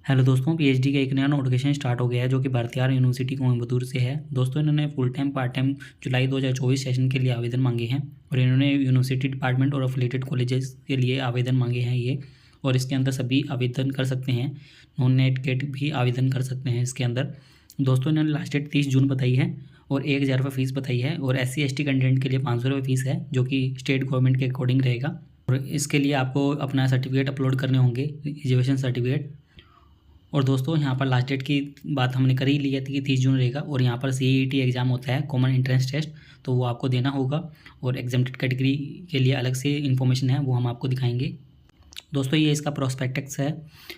Hello दोस्तों, PhD का एक नया नोटिफिकेशन स्टार्ट हो गया है जो कि भारतीय यूनिवर्सिटी कोयम्बतूर से है। दोस्तों, इन्होंने फुल टाइम पार्ट टाइम जुलाई 2024 सेशन के लिए आवेदन मांगे हैं और इन्होंने यूनिवर्सिटी डिपार्टमेंट और अफिलेटेड कॉलेजेस के लिए आवेदन मांगे हैं ये। और इसके अंदर सभी आवेदन कर सकते हैं, नॉन नेट गेट भी आवेदन कर सकते हैं इसके अंदर। दोस्तों, इन्होंने लास्ट डेट 30 जून बताई है और 1000 रुपये फीस बताई है। और SC ST कैंडिडेट के लिए 500 रुपये फीस है जो कि स्टेट गवर्नमेंट के अकॉर्डिंग रहेगा। और इसके लिए आपको अपना सर्टिफिकेट अपलोड करने होंगे, एजुकेशन सर्टिफिकेट। और दोस्तों, यहाँ पर लास्ट डेट की बात हमने कर ही ली है कि 30 जून रहेगा। और यहाँ पर CET एग्ज़ाम होता है, कॉमन एंट्रेंस टेस्ट, तो वो आपको देना होगा। और एग्जाम्प्टेड कैटेगरी के लिए अलग से इन्फॉर्मेशन है, वो हम आपको दिखाएंगे। दोस्तों, ये इसका प्रोस्पेक्टस है,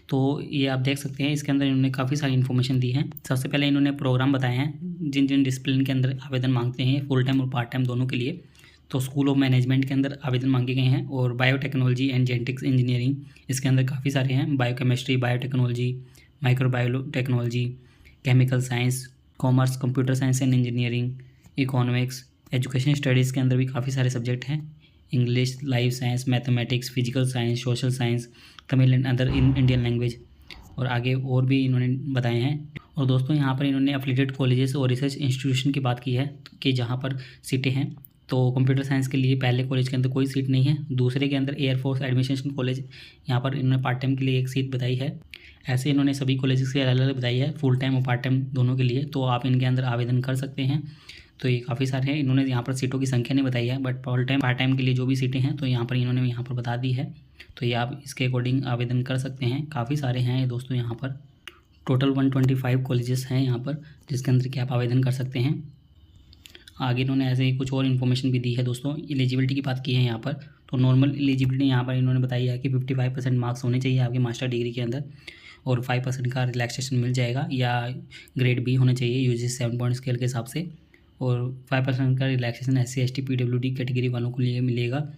तो ये आप देख सकते हैं। इसके अंदर इन्होंने काफ़ी सारी इन्फॉर्मेशन दी है। सबसे पहले इन्होंने प्रोग्राम बताए हैं जिन जिन डिसिप्लिन के अंदर आवेदन मांगते हैं, फुल टाइम और पार्ट टाइम दोनों के लिए। तो स्कूल ऑफ मैनेजमेंट के अंदर आवेदन मांगे गए हैं और बायोटेक्नोलॉजी एंड जेनेटिक्स इंजीनियरिंग इसके अंदर काफ़ी सारे हैं। Biochemistry, biotechnology, microbio technology, chemical science, commerce, computer science and engineering, economics, education studies के अंदर भी काफ़ी सारे सब्जेक्ट हैं। English, life science, mathematics, physical science, social science, Tamil and other in Indian language, और आगे और भी इन्होंने बताए हैं। और दोस्तों, यहाँ पर इन्होंने एफिलिएटेड कॉलेजेस और रिसर्च इंस्टीट्यूशन की बात की है कि जहाँ पर सीटें हैं। तो कंप्यूटर साइंस के लिए पहले कॉलेज के अंदर कोई सीट नहीं है, दूसरे के अंदर एयरफोर्स एडमिनिस्ट्रेशन कॉलेज, यहाँ पर इन्होंने पार्ट टाइम के लिए एक सीट बताई है। ऐसे इन्होंने सभी कॉलेजेस की अलग अलग बताई है, फुल टाइम और पार्ट टाइम दोनों के लिए। तो आप इनके अंदर आवेदन कर सकते हैं। तो ये काफ़ी सारे हैं। इन्होंने यहाँ पर सीटों की संख्या नहीं बताई है, but full time part time के लिए जो भी सीटें हैं तो यहाँ पर इन्होंने यहाँ पर बता दी है। तो ये आप इसके अकॉर्डिंग आवेदन कर सकते हैं। काफ़ी सारे हैं ये दोस्तों, यहाँ पर टोटल 125 कॉलेजेस हैं यहाँ पर जिसके अंदर कि आप आवेदन कर सकते हैं। आगे इन्होंने ऐसे ही कुछ और इन्फॉर्मेशन भी दी है। दोस्तों, एलिजिबिलिटी की बात की है यहाँ पर, तो नॉर्मल एलिजिबिलिटी यहाँ पर इन्होंने बताई है कि 55% मार्क्स होने चाहिए आपके मास्टर डिग्री के अंदर, और 5% का रिलैक्सेशन मिल जाएगा, या ग्रेड B होना चाहिए UGC 7 पॉइंट स्केल के हिसाब से। और 5% का relaxation SC ST PWD category वालों के लिए मिलेगा।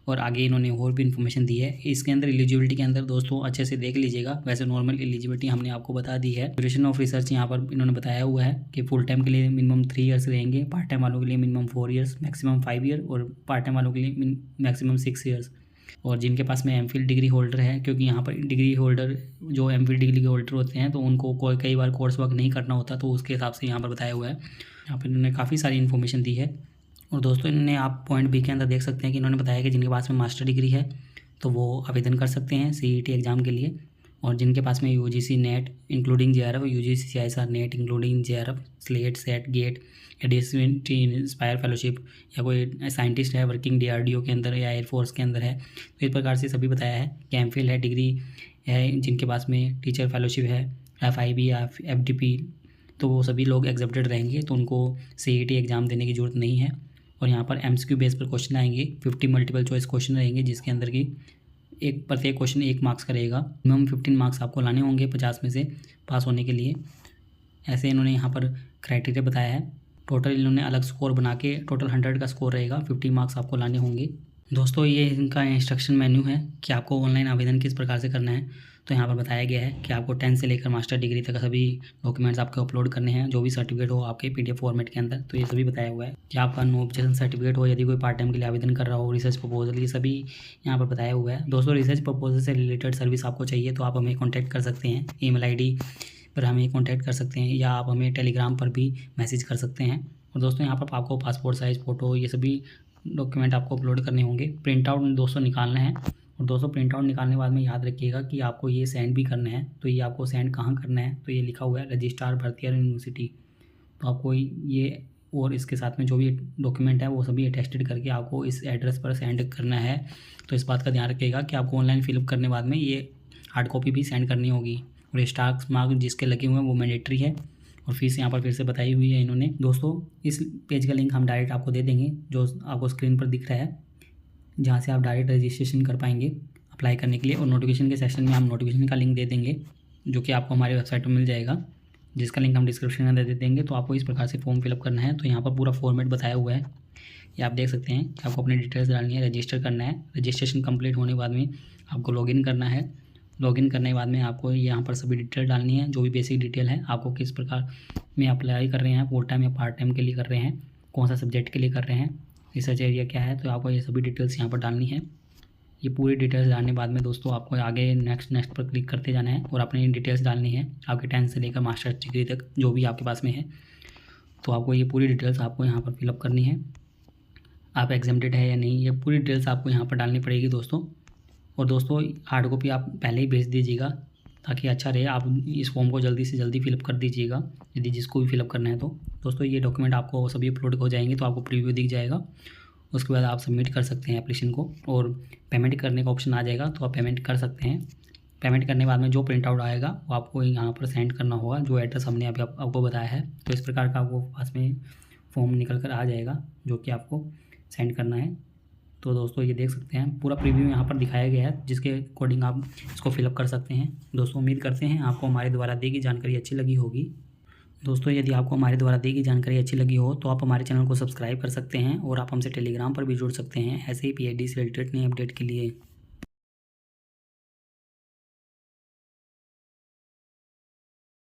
और आगे इन्होंने और भी इन्फॉर्मेशन दी है। इसके अंदर एलिजिबिलिटी के अंदर दोस्तों अच्छे से देख लीजिएगा। वैसे नॉर्मल एलिजिबिलिटी हमने आपको बता दी है। ड्यूरेशन ऑफ रिसर्च यहाँ पर इन्होंने बताया हुआ है कि फुल टाइम के लिए मिनिमम 3 ईयर्स रहेंगे, पार्ट टाइम वालों के लिए मिनिमम 4 ईयर्स, मैक्सिमम 5 ईयर, और पार्ट टाइम वालों के लिए मैक्सिमम 6 ईयर्स। और जिनके पास में MPhil डिग्री होल्डर है, क्योंकि यहाँ पर डिग्री होल्डर जो MPhil डिग्री के होल्डर होते हैं तो उनको कई बार कोर्स वर्क नहीं करना होता, तो उसके हिसाब से यहाँ पर बताया हुआ है। यहाँ पर इन्होंने काफ़ी सारी इन्फॉर्मेशन दी है। और दोस्तों, इन्होंने आप पॉइंट B के अंदर देख सकते हैं कि इन्होंने बताया कि जिनके पास में मास्टर डिग्री है तो वो आवेदन कर सकते हैं CET एग्ज़ाम के लिए। और जिनके पास में UGC net including JRF, UGC CISR net including JRF, SLET, SET, GATE, additional INSPIRE fellowship, या कोई साइंटिस्ट है वर्किंग DRDO के अंदर या एयरफोर्स के अंदर है, तो इस प्रकार से सभी बताया है कि MPhil है, डिग्री है, जिनके पास में टीचर फेलोशिप है, FIB या FDP, तो वो सभी लोग एग्जेप्टेड रहेंगे, तो उनको CET एग्ज़ाम देने की ज़रूरत नहीं है। और यहाँ पर MCQ बेस पर क्वेश्चन आएंगे, 50 मल्टीपल चॉइस क्वेश्चन रहेंगे, जिसके अंदर की प्रत्येक क्वेश्चन 1 मार्क्स का रहेगा। मिनिमम 15 मार्क्स आपको लाने होंगे 50 में से पास होने के लिए। ऐसे इन्होंने यहाँ पर क्राइटेरिया बताया है। टोटल इन्होंने अलग स्कोर बना के टोटल 100 का स्कोर रहेगा, 50 मार्क्स आपको लाने होंगे। दोस्तों, ये इनका इंस्ट्रक्शन मेन्यू है कि आपको ऑनलाइन आवेदन किस प्रकार से करना है। तो यहाँ पर बताया गया है कि आपको 10 से लेकर मास्टर डिग्री तक सभी डॉक्यूमेंट्स आपको अपलोड करने हैं, जो भी सर्टिफिकेट हो आपके PDF फॉर्मेट के अंदर। तो ये सभी बताया हुआ है कि आपका नो ऑब्जेक्शन सर्टिफिकेट हो, यदि कोई पार्ट टाइम के लिए आवेदन कर रहा हो, रिसर्च प्रपोजल, ये सभी यहाँ पर बताया हुआ है। दोस्तों, रिसर्च प्रपोजल से रिलेटेड सर्विस आपको चाहिए तो आप हमें कॉन्टैक्ट कर सकते हैं। ईमेल ID पर हमें कॉन्टैक्ट कर सकते हैं, या आप हमें टेलीग्राम पर भी मैसेज कर सकते हैं। और दोस्तों, यहाँ पर आपको पासपोर्ट साइज़ फ़ोटो ये सभी डॉक्यूमेंट आपको अपलोड करने होंगे। प्रिंट आउट दोस्तों निकालना है। और दोस्तों, प्रिंट आउट निकालने के बाद में याद रखिएगा कि आपको ये सेंड भी करना है। तो ये आपको सेंड कहाँ करना है, तो ये लिखा हुआ है रजिस्ट्रार भारतीय यूनिवर्सिटी। तो आपको ये और इसके साथ में जो भी डॉक्यूमेंट है वो सभी अटेस्टेड करके आपको इस एड्रेस पर सेंड करना है। तो इस बात का ध्यान रखिएगा कि आपको ऑनलाइन फिलअप करने बाद में ये हार्ड कॉपी भी सेंड करनी होगी। और स्टार मार्क जिसके लगे हुए हैं वो मैंडेटरी है। और फीस यहाँ पर फिर से बताई हुई है इन्होंने। दोस्तों, इस पेज का लिंक हम डायरेक्ट आपको दे देंगे, जो आपको स्क्रीन पर दिख रहा है, जहाँ से आप डायरेक्ट रजिस्ट्रेशन कर पाएंगे अप्लाई करने के लिए। और नोटिफिकेशन के सेक्शन में हम नोटिफिकेशन का लिंक दे देंगे, जो कि आपको हमारी वेबसाइट पर मिल जाएगा, जिसका लिंक हम डिस्क्रिप्शन में दे देंगे। तो आपको इस प्रकार से फॉर्म फिलअप करना है। तो यहाँ पर पूरा फॉर्मेट बताया हुआ है, ये आप देख सकते हैं कि आपको अपनी डिटेल्स डालनी है, रजिस्टर करना है। रजिस्ट्रेशन कंप्लीट होने के बाद में आपको लॉगिन करना है। लॉगिन करने के बाद में आपको यहाँ पर सभी डिटेल डालनी है, जो भी बेसिक डिटेल है, आपको किस प्रकार में अप्लाई कर रहे हैं, फुल टाइम या पार्ट टाइम के लिए कर रहे हैं, कौन सा सब्जेक्ट के लिए कर रहे हैं, रिसर्च एरिया क्या है, तो आपको ये सभी डिटेल्स यहाँ पर डालनी है। ये पूरी डिटेल्स डालने बाद में दोस्तों आपको आगे नेक्स्ट पर क्लिक करते जाना है और अपनी डिटेल्स डालनी है, आपके 10th से लेकर मास्टर्स डिग्री तक जो भी आपके पास में है। तो आपको ये पूरी डिटेल्स आपको यहाँ पर फिलअप करनी है, आप एग्जाम्प्टेड है या नहीं, ये पूरी डिटेल्स आपको यहाँ पर डालनी पड़ेगी दोस्तों। और दोस्तों हार्ड कॉपी आप पहले ही भेज दीजिएगा ताकि अच्छा रहे, आप इस फॉर्म को जल्दी से जल्दी फिलअप कर दीजिएगा यदि जिसको भी फिलअप करना है। तो दोस्तों ये डॉक्यूमेंट आपको सभी अपलोड हो जाएंगे, तो आपको प्रीव्यू दिख जाएगा, उसके बाद आप सबमिट कर सकते हैं एप्लीकेशन को और पेमेंट करने का ऑप्शन आ जाएगा, तो आप पेमेंट कर सकते हैं। पेमेंट करने के बाद में जो प्रिंट आउट आएगा वो आपको यहाँ पर सेंड करना होगा, जो एड्रेस हमने अभी आपको बताया है। तो इस प्रकार का आपको पास में फॉर्म निकल कर आ जाएगा जो कि आपको सेंड करना है। तो दोस्तों ये देख सकते हैं पूरा प्रीव्यू यहाँ पर दिखाया गया है, जिसके अकॉर्डिंग आप इसको फिलअप कर सकते हैं। दोस्तों उम्मीद करते हैं आपको हमारे द्वारा दी गई जानकारी अच्छी लगी होगी। दोस्तों यदि आपको हमारे द्वारा दी गई जानकारी अच्छी लगी हो तो आप हमारे चैनल को सब्सक्राइब कर सकते हैं और आप हमसे टेलीग्राम पर भी जुड़ सकते हैं ऐसे ही PhD से रिलेटेड नए अपडेट के लिए।